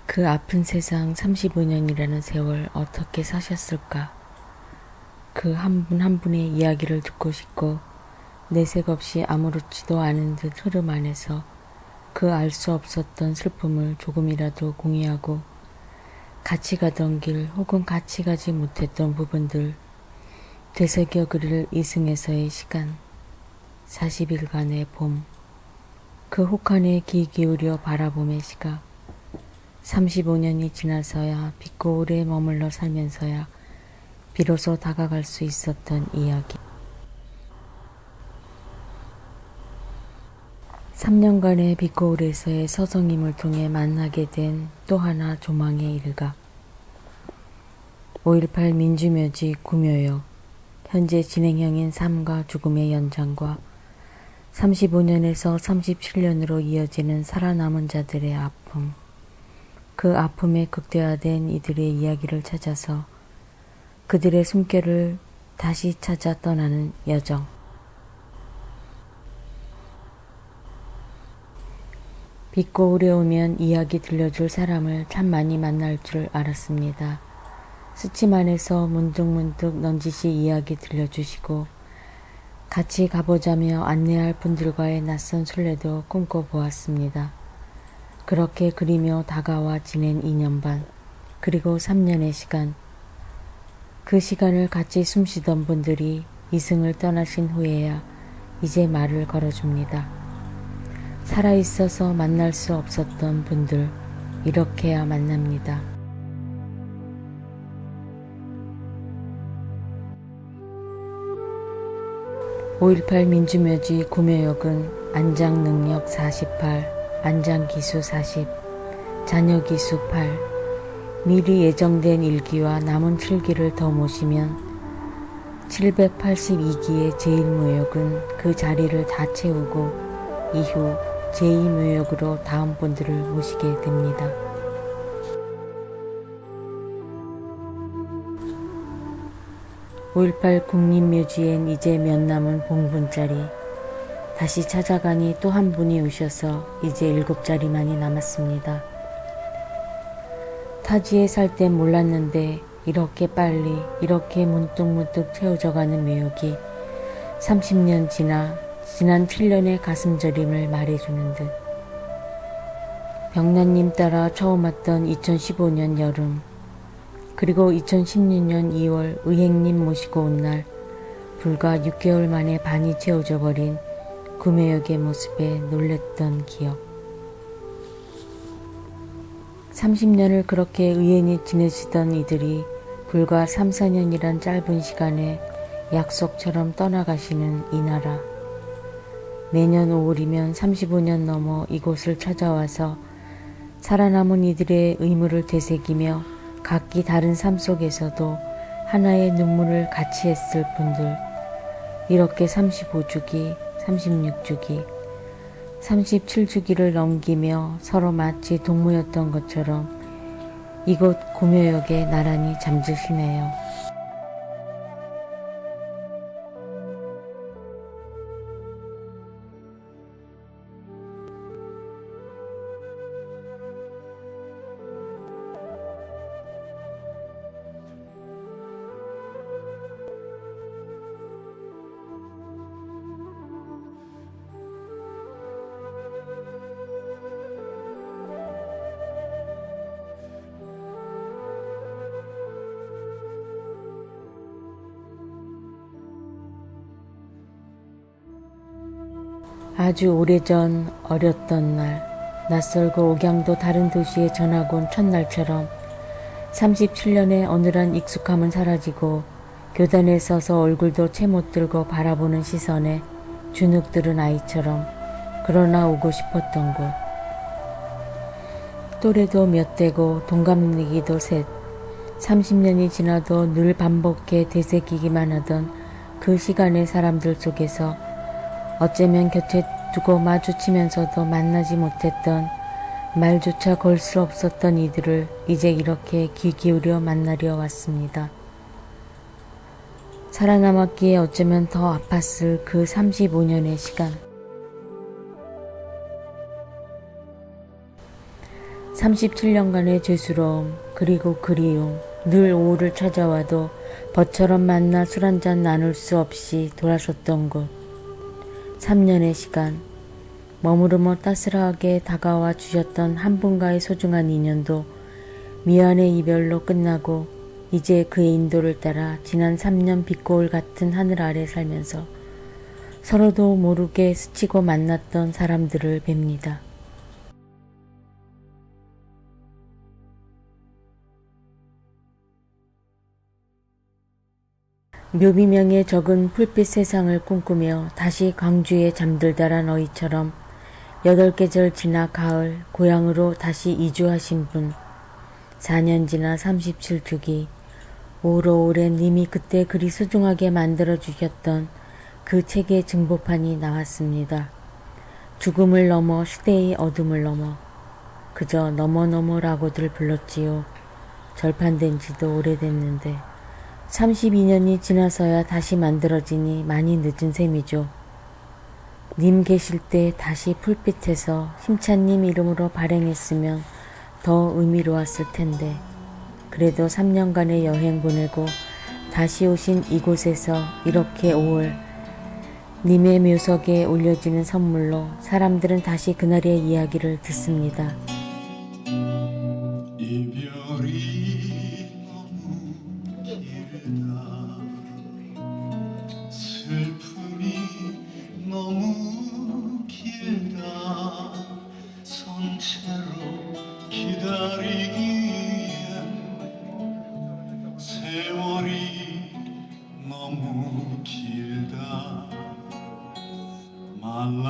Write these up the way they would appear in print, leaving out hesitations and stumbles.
그 아픈 세상 35년이라는 세월 어떻게 사셨을까? 그 한 분 한 분의 이야기를 듣고 싶고 내색 없이 아무렇지도 않은 듯 흐름 안에서 그 알 수 없었던 슬픔을 조금이라도 공유하고 같이 가던 길 혹은 같이 가지 못했던 부분들 되새겨 그릴 이승에서의 시간 40일간의 봄 그 혹한에 귀 기울여 바라봄의 시각 35년이 지나서야 빛고 오래 머물러 살면서야 비로소 다가갈 수 있었던 이야기. 3년간의 빛고 오래서의 서성임을 통해 만나게 된 또 하나 조망의 일각. 5.18 민주묘지 구묘역 현재 진행형인 삶과 죽음의 연장과 35년에서 37년으로 이어지는 살아남은 자들의 아픔. 그 아픔에 극대화된 이들의 이야기를 찾아서 그들의 숨결을 다시 찾아 떠나는 여정. 빛고 오래 오면 이야기 들려줄 사람을 참 많이 만날 줄 알았습니다. 스침 안에서 문득문득 넌지시 이야기 들려주시고 같이 가보자며 안내할 분들과의 낯선 순례도 꿈꿔보았습니다. 그렇게 그리며 다가와 지낸 2년 반, 그리고 3년의 시간. 그 시간을 같이 숨쉬던 분들이 이승을 떠나신 후에야 이제 말을 걸어줍니다. 살아있어서 만날 수 없었던 분들, 이렇게야 만납니다. (5.18) 민주묘지 구묘역은 안장능력 48, 안장기수 40, 자녀기수 8, 미리 예정된 1기와 남은 7기를 더 모시면 782기의 제1묘역은 그 자리를 다 채우고 이후 제2묘역으로 다음 분들을 모시게 됩니다. (5.18) 국립묘지엔 이제 몇 남은 봉분자리. 다시 찾아가니 또 한 분이 오셔서 이제 7자리만이 남았습니다. 타지에 살 땐 몰랐는데 이렇게 빨리 이렇게 문득문득 채워져가는 묘역이 30년 지난 7년의 가슴 저림을 말해주는 듯. 병난님 따라 처음 왔던 2015년 여름, 그리고 2016년 2월 의행님 모시고 온 날 불과 6개월 만에 반이 채워져 버린 구묘역의 모습에 놀랬던 기억. 30년을 그렇게 의연히 지내시던 이들이 불과 3, 4년이란 짧은 시간에 약속처럼 떠나가시는 이 나라. 내년 5월이면 35년 넘어 이곳을 찾아와서 살아남은 이들의 의무를 되새기며 각기 다른 삶 속에서도 하나의 눈물을 같이 했을 분들. 이렇게 35주기, 36주기, 37주기를 넘기며 서로 마치 동무였던 것처럼 이곳 구묘역에 나란히 잠드시네요. 아주 오래전 어렸던 날, 낯설고 억양도 다른 도시에 전학 온 첫날처럼 37년의 어느한 익숙함은 사라지고 교단에 서서 얼굴도 채 못 들고 바라보는 시선에 주눅들은 아이처럼 그러나 오고 싶었던 곳. 또래도 몇 대고 동갑내기도 셋. 30년이 지나도 늘 반복해 되새기기만 하던 그 시간의 사람들 속에서 어쩌면 곁에 두고 마주치면서도 만나지 못했던, 말조차 걸 수 없었던 이들을 이제 이렇게 귀 기울여 만나려 왔습니다. 살아남았기에 어쩌면 더 아팠을 그 35년의 시간. 37년간의 죄스러움 그리고 그리움, 늘 오후를 찾아와도 벗처럼 만나 술 한잔 나눌 수 없이 돌아섰던 곳. 3년의 시간, 머무르며 따스하게 다가와 주셨던 한 분과의 소중한 인연도 미안의 이별로 끝나고 이제 그의 인도를 따라 지난 3년 빛거울 같은 하늘 아래 살면서 서로도 모르게 스치고 만났던 사람들을 뵙니다. 묘비명의 적은 풀빛 세상을 꿈꾸며 다시 광주에 잠들다란 어이처럼 8계절 지나 가을 고향으로 다시 이주하신 분, 4년 지나 37주기 오래오래 님이 그때 그리 소중하게 만들어주셨던 그 책의 증보판이 나왔습니다. 죽음을 넘어 시대의 어둠을 넘어 그저 넘어라고들 불렀지요. 절판된 지도 오래됐는데 32년이 지나서야 다시 만들어지니 많이 늦은 셈이죠. 님 계실 때 다시 풀빛에서 힘찬님 이름으로 발행했으면 더 의미로웠을 텐데 그래도 3년간의 여행 보내고 다시 오신 이곳에서 이렇게 5월 님의 묘석에 올려지는 선물로 사람들은 다시 그날의 이야기를 듣습니다. 이별이 너무 길다 슬픔이 너무 길다 손채로 기다리기엔 세월이 너무 길다 말라붙는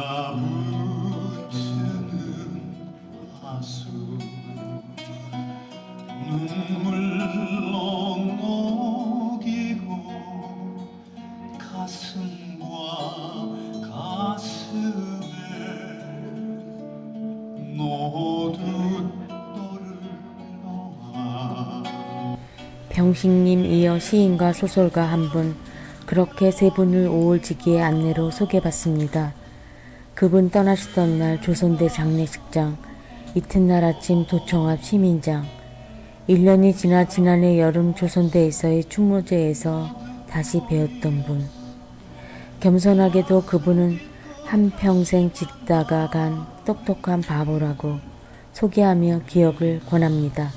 화수 눈물로 녹이고 가슴과 가슴에 노두 떠를 놓아 병식님 이어 시인과 소설가 한 분, 그렇게 세 분을 오월지기의 안내로 소개받습니다. 그분 떠나시던 날 조선대 장례식장, 이튿날 아침 도청 앞 시민장, 1년이 지나 지난해 여름 조선대에서의 추모제에서 다시 배웠던 분. 겸손하게도 그분은 한평생 짓다가 간 똑똑한 바보라고 소개하며 기억을 권합니다.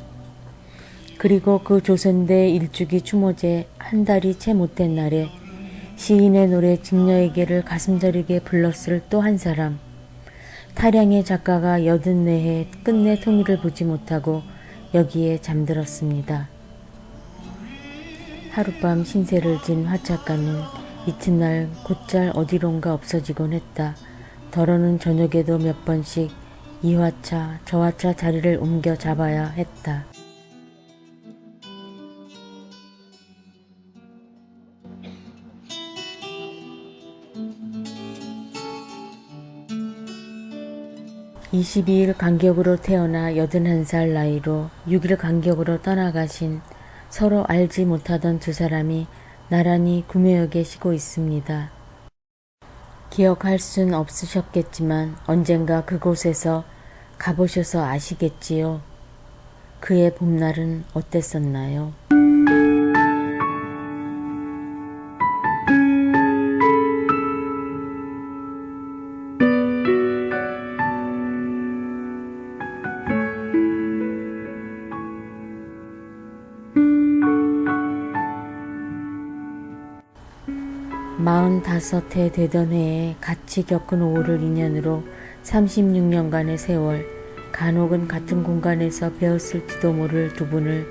그리고 그 조선대 일주기 추모제 한 달이 채 못된 날에 시인의 노래 직녀에게를 가슴저리게 불렀을 또 한 사람, 타량의 작가가 84해 끝내 통일을 보지 못하고 여기에 잠들었습니다. 하룻밤 신세를 진 화작가는 이튿날 곧잘 어디론가 없어지곤 했다. 더러는 저녁에도 몇 번씩 이 화차 저 화차 자리를 옮겨 잡아야 했다. (22일) 간격으로 태어나 81살 나이로 6일 간격으로 떠나가신 서로 알지 못하던 두 사람이 나란히 구매역에 쉬고 있습니다. 기억할 순 없으셨겠지만 언젠가 그곳에서 가보셔서 아시겠지요. 그의 봄날은 어땠었나요? (45해) 되던 해에 같이 겪은 5월을 인연으로 36년간의 세월, 간혹은 같은 공간에서 배웠을지도 모를 두 분을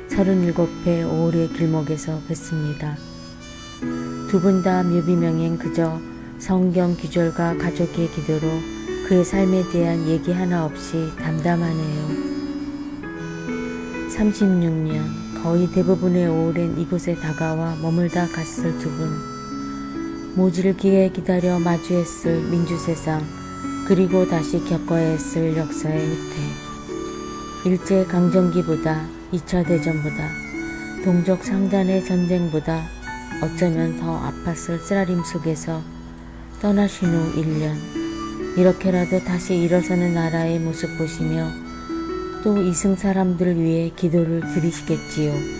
37회 5월의 길목에서 뵀습니다. 두 분 다 묘비명엔 그저 성경 귀절과 가족의 기도로 그의 삶에 대한 얘기 하나 없이 담담하네요. 36년, 거의 대부분의 5월엔 이곳에 다가와 머물다 갔을 두 분. 모질기게 기다려 마주했을 민주세상, 그리고 다시 겪어야 했을 역사의 후퇴. 일제강점기보다 2차 대전보다 동족 상단의 전쟁보다 어쩌면 더 아팠을 쓰라림 속에서 떠나신 후 1년, 이렇게라도 다시 일어서는 나라의 모습 보시며 또 이승 사람들을 위해 기도를 드리시겠지요.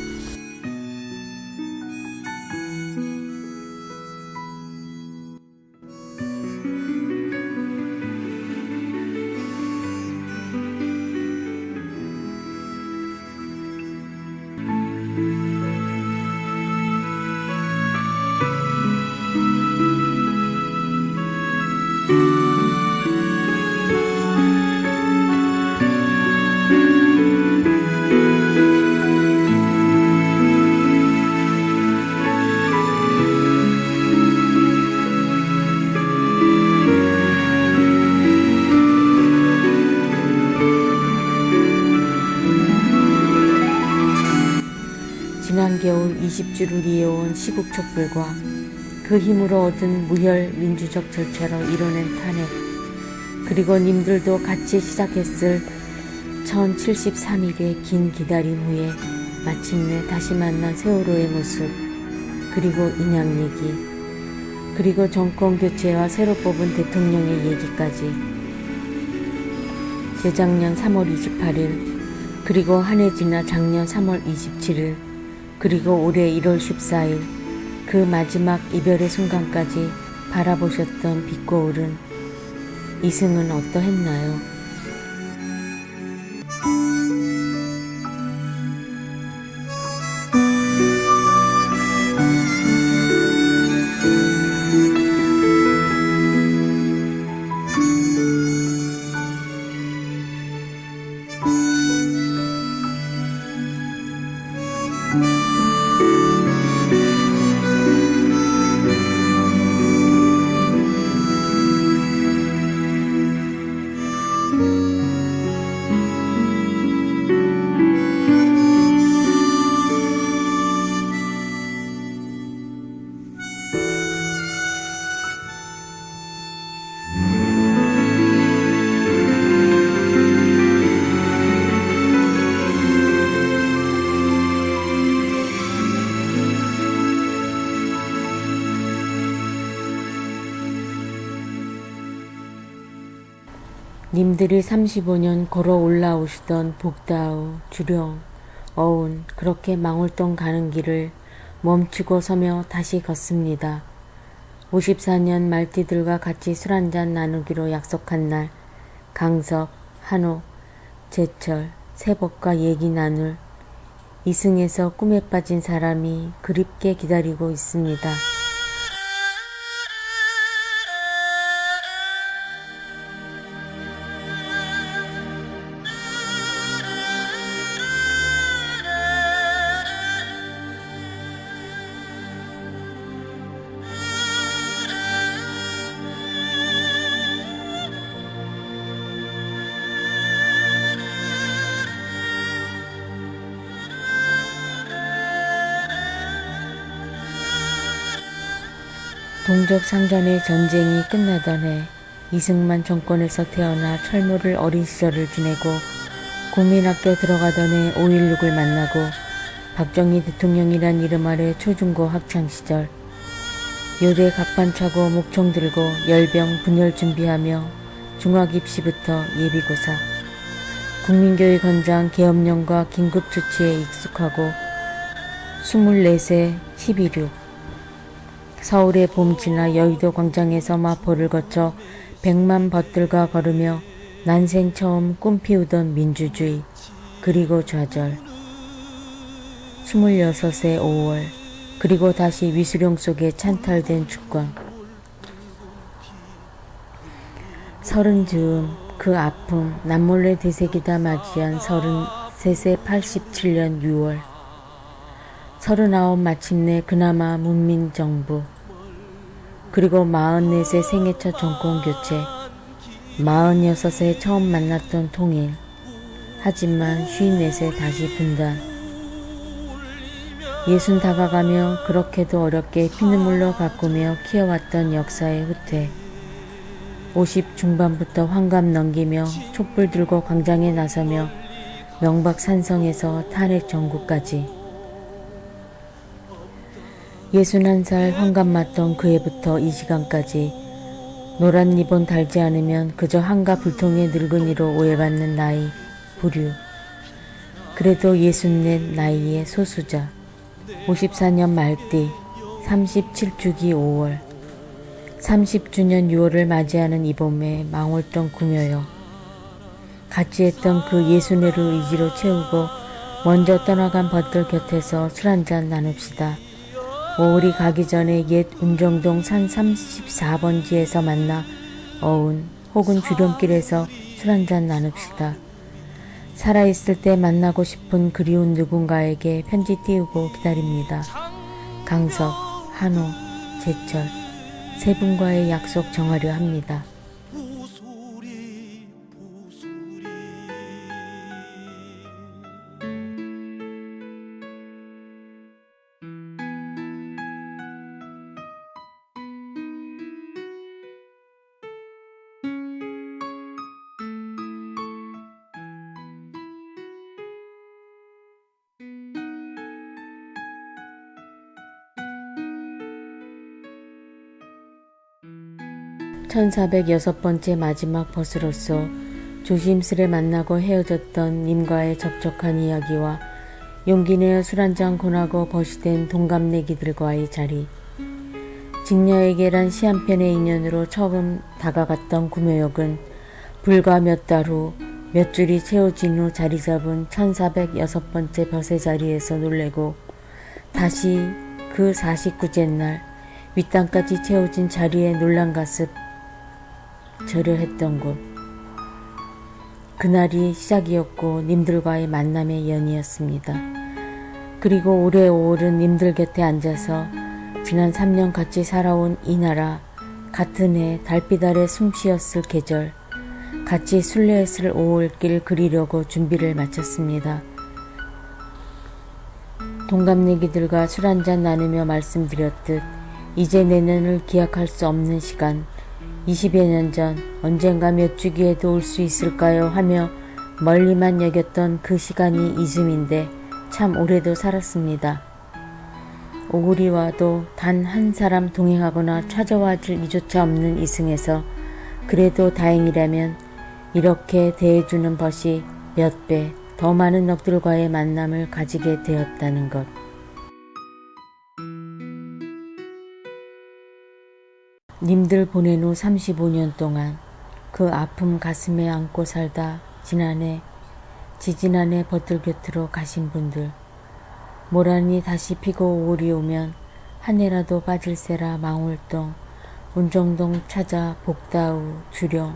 지난 겨울 20주를 이어온 시국 촛불과 그 힘으로 얻은 무혈 민주적 절차로 이뤄낸 탄핵, 그리고 님들도 같이 시작했을 1073일의 긴 기다림 후에 마침내 다시 만난 세월호의 모습, 그리고 인양 얘기, 그리고 정권 교체와 새로 뽑은 대통령의 얘기까지. 재작년 3월 28일, 그리고 한 해 지나 작년 3월 27일, 그리고 올해 1월 14일, 그 마지막 이별의 순간까지 바라보셨던 빛고울은 이승은 어떠했나요? 님들이 35년 걸어 올라오시던 복다우, 주령, 어운, 그렇게 망월동 가는 길을 멈추고 서며 다시 걷습니다. 54년 말띠들과 같이 술 한잔 나누기로 약속한 날, 강석, 한옥, 제철, 세복과 얘기 나눌 이승에서 꿈에 빠진 사람이 그립게 기다리고 있습니다. 동족상전의 전쟁이 끝나던 해 이승만 정권에서 태어나 철모를 어린 시절을 지내고 국민학교 들어가던 해 5.16을 만나고 박정희 대통령이란 이름 아래 초중고 학창시절 요대 갑판 차고 목총 들고 열병 분열 준비하며 중학입시부터 예비고사 국민교육원장 계엄령과 긴급조치에 익숙하고 24세 12.6 서울의 봄 지나 여의도 광장에서 마포를 거쳐 100만 벗들과 걸으며 난생 처음 꿈피우던 민주주의, 그리고 좌절. 26세 5월, 그리고 다시 위수령 속에 찬탈된 주권. 30 즈음, 그 아픔, 남몰래 되새기다 맞이한 33세 87년 6월. 39 마침내 그나마 문민정부, 그리고 44세 생애 첫 정권교체, 46세 처음 만났던 통일, 하지만 54세 다시 분단. 60 다가가며 그렇게도 어렵게 피눈물로 가꾸며 키워왔던 역사의 후퇴, 50 중반부터 환갑 넘기며 촛불 들고 광장에 나서며 명박산성에서 탄핵 정국까지 61살 환갑 맞던 그 해부터 이 시간까지 노란 리본 달지 않으면 그저 한가 불통의 늙은이로 오해받는 나이, 부류, 그래도 64 나이의 소수자. 54년 말띠 37주기 5월 30주년 6월을 맞이하는 이 봄에 망월동 구묘역. 같이 했던 그 64를 의지로 채우고 먼저 떠나간 벗들 곁에서 술 한잔 나눕시다. 5월이 가기 전에 옛 운정동 산 34번지에서 만나 어운 혹은 주변길에서 술 한잔 나눕시다. 살아있을 때 만나고 싶은 그리운 누군가에게 편지 띄우고 기다립니다. 강석, 한호, 제철 세 분과의 약속 정하려 합니다. 부수리 부수리 1406번째 마지막 버스로서 조심스레 만나고 헤어졌던 님과의 적적한 이야기와 용기 내어 술 한잔 권하고 벗이 된 동갑내기들과의 자리. 직녀에게란 시 한 편의 인연으로 처음 다가갔던 구묘역은 불과 몇 달 후 몇 줄이 채워진 후 자리 잡은 1406번째 벗의 자리에서 놀래고 다시 그 49째 날 윗땅까지 채워진 자리에 놀란 가슴 절여했던 곳. 그날이 시작이었고 님들과의 만남의 연이었습니다. 그리고 올해 5월은 님들 곁에 앉아서 지난 3년 같이 살아온 이 나라, 같은 해 달빛 아래 숨 쉬었을 계절, 같이 순례했을 5월길 그리려고 준비를 마쳤습니다. 동갑내기들과 술 한잔 나누며 말씀드렸듯 이제 내년을 기약할 수 없는 시간, 20여 년 전 언젠가 몇 주기에도 올 수 있을까요 하며 멀리만 여겼던 그 시간이 이즘인데 참 오래도 살았습니다. 오골이 와도 단 한 사람 동행하거나 찾아와 줄 이조차 없는 이승에서 그래도 다행이라면 이렇게 대해주는 벗이 몇 배 더 많은 넋들과의 만남을 가지게 되었다는 것. 님들 보낸 후 35년 동안 그 아픔 가슴에 안고 살다 지지난해 벗들 곁으로 가신 분들, 모란이 다시 피고 5월이 오면 한 해라도 빠질세라 망월동, 운정동 찾아 복다우, 주령,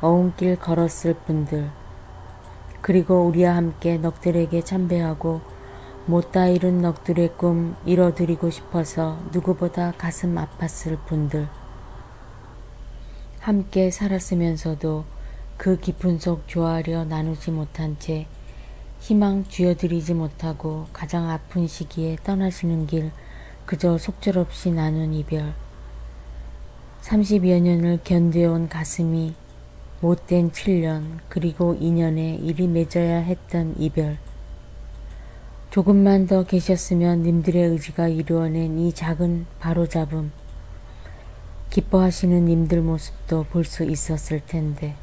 어운길 걸었을 분들, 그리고 우리와 함께 넋들에게 참배하고 못다 이룬 넋들의 꿈 이뤄드리고 싶어서 누구보다 가슴 아팠을 분들, 함께 살았으면서도 그 깊은 속 좋아하려 나누지 못한 채 희망 쥐어드리지 못하고 가장 아픈 시기에 떠나시는 길 그저 속절없이 나눈 이별. 30여 년을 견뎌온 가슴이 못된 7년 그리고 2년에 일이 맺어야 했던 이별. 조금만 더 계셨으면 님들의 의지가 이루어낸 이 작은 바로잡음, 기뻐하시는 님들 모습도 볼 수 있었을 텐데.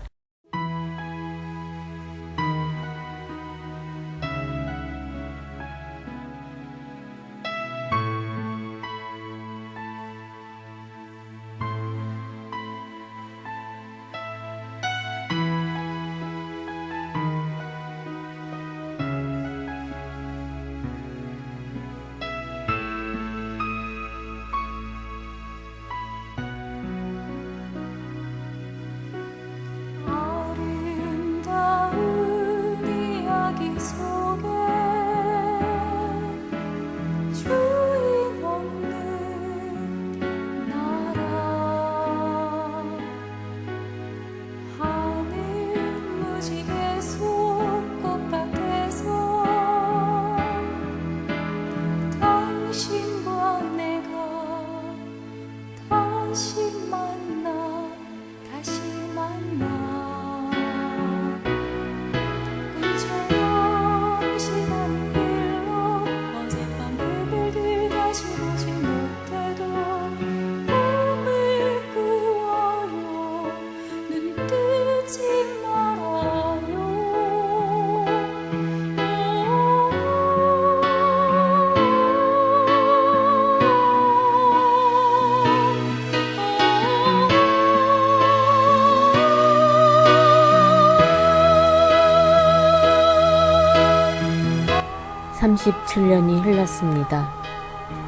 37년이 흘렀습니다.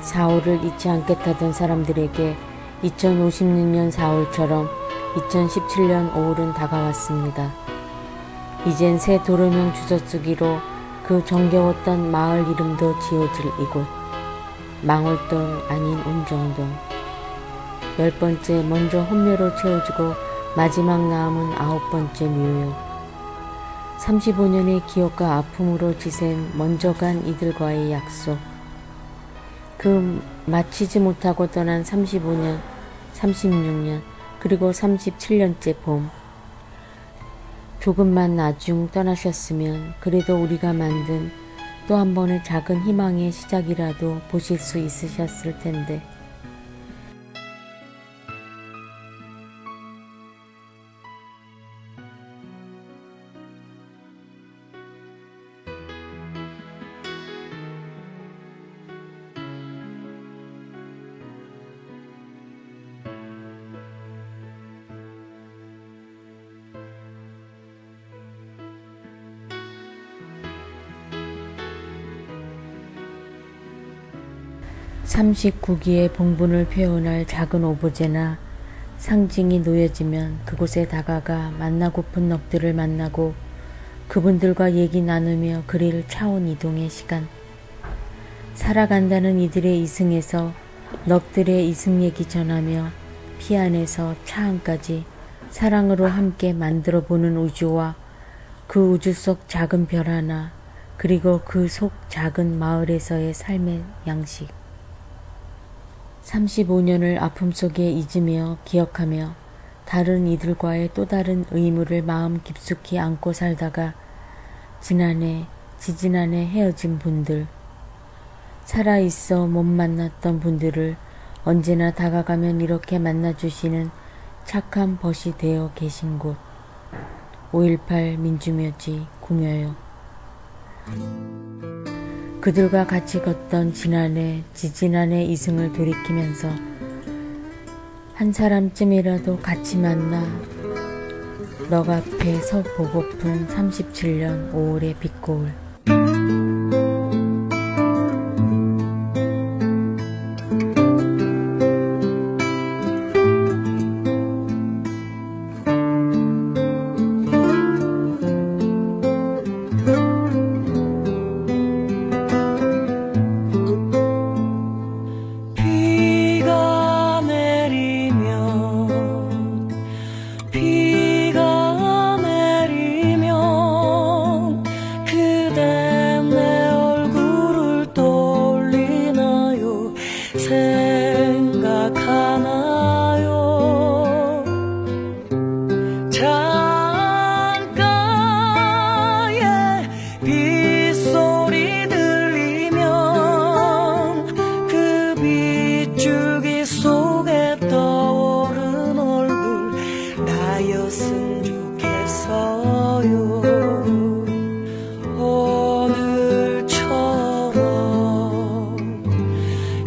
4월을 잊지 않겠다던 사람들에게 2056년 4월처럼 2017년 5월은 다가왔습니다. 이젠 새 도로명 주소쓰기로 그 정겨웠던 마을 이름도 지어질 이곳. 망월동 아닌 운정동. 10번째 먼저 혼묘로 채워지고 마지막 남은 9번째 묘역. 35년의 기억과 아픔으로 지샌 먼저 간 이들과의 약속. 그 마치지 못하고 떠난 35년, 36년, 그리고 37년째 봄. 조금만 나중 떠나셨으면 그래도 우리가 만든 또 한 번의 작은 희망의 시작이라도 보실 수 있으셨을 텐데. (39기의) 봉분을 표현할 작은 오브제나 상징이 놓여지면 그곳에 다가가 만나고픈 넋들을 만나고 그분들과 얘기 나누며 그릴 차원 이동의 시간. 살아간다는 이들의 이승에서 넋들의 이승 얘기 전하며 피 안에서 차 안까지 사랑으로 함께 만들어보는 우주와 그 우주 속 작은 별 하나, 그리고 그 속 작은 마을에서의 삶의 양식. 35년을 아픔 속에 잊으며 기억하며 다른 이들과의 또 다른 의무를 마음 깊숙이 안고 살다가 지지난해 헤어진 분들, 살아있어 못 만났던 분들을 언제나 다가가면 이렇게 만나주시는 착한 벗이 되어 계신 곳. 5.18 민주묘지 구묘역. 그들과 같이 걷던 지지난해 이승을 돌이키면서 한 사람쯤이라도 같이 만나 넋 앞에 서 보고픈 37년 5월의 빛고울. 생각하나요? 창가에 빗소리 들리면 그 빗줄기 속에 떠오른 얼굴 나였으면 좋겠어요. 오늘처럼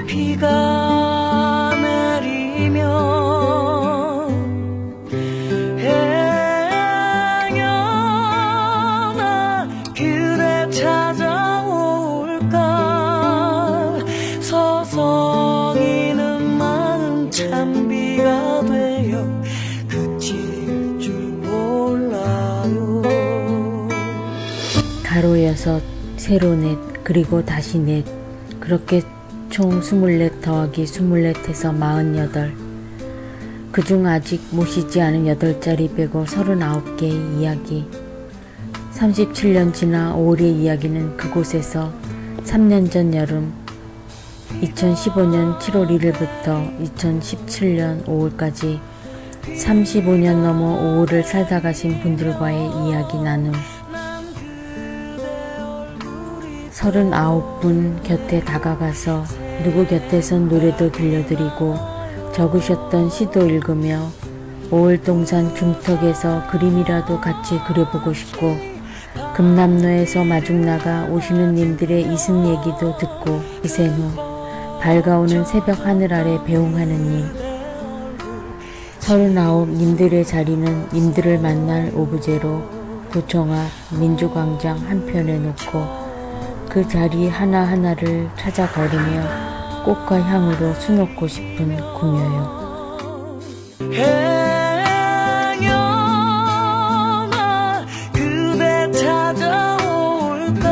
비가 찾아올까 서성이는 마음 찬비가 되어 그칠 줄 몰라요. 가로 6, 세로 4, 그리고 다시 4. 그렇게 총 24 더하기 24해서 48. 그중 아직 모시지 않은 8자리 빼고 39개의 이야기. 37년 지나 5월의 이야기는 그곳에서 3년 전 여름 2015년 7월 1일부터 2017년 5월까지 35년 넘어 5월을 살다 가신 분들과의 이야기 나눔. 39분 곁에 다가가서 누구 곁에선 노래도 들려드리고 적으셨던 시도 읽으며 5월 동산 중턱에서 그림이라도 같이 그려보고 싶고 금남로에서 마중 나가 오시는 님들의 이승 얘기도 듣고 이센 후 밝아오는 새벽 하늘 아래 배웅하는 님. 39 님들의 자리는 님들을 만날 오브제로 도청 앞 민주광장 한편에 놓고 그 자리 하나하나를 찾아 걸으며 꽃과 향으로 수놓고 싶은 구며요. 행여나 그대 찾아올까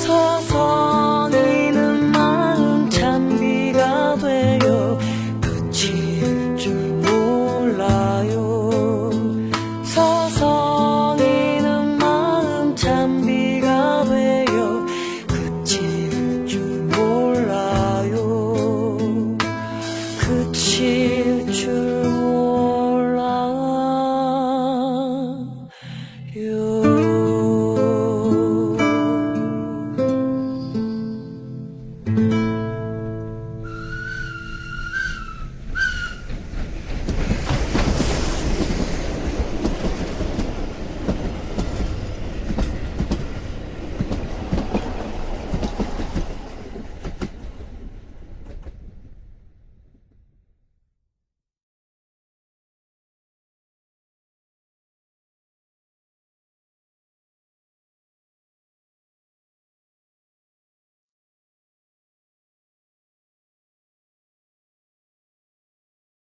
서성이는 마음 찬비가 되어 그칠 줄 몰라요. 서성이는 마음 찬비가 되어 그칠 줄 몰라요. 그칠 줄 몰라요.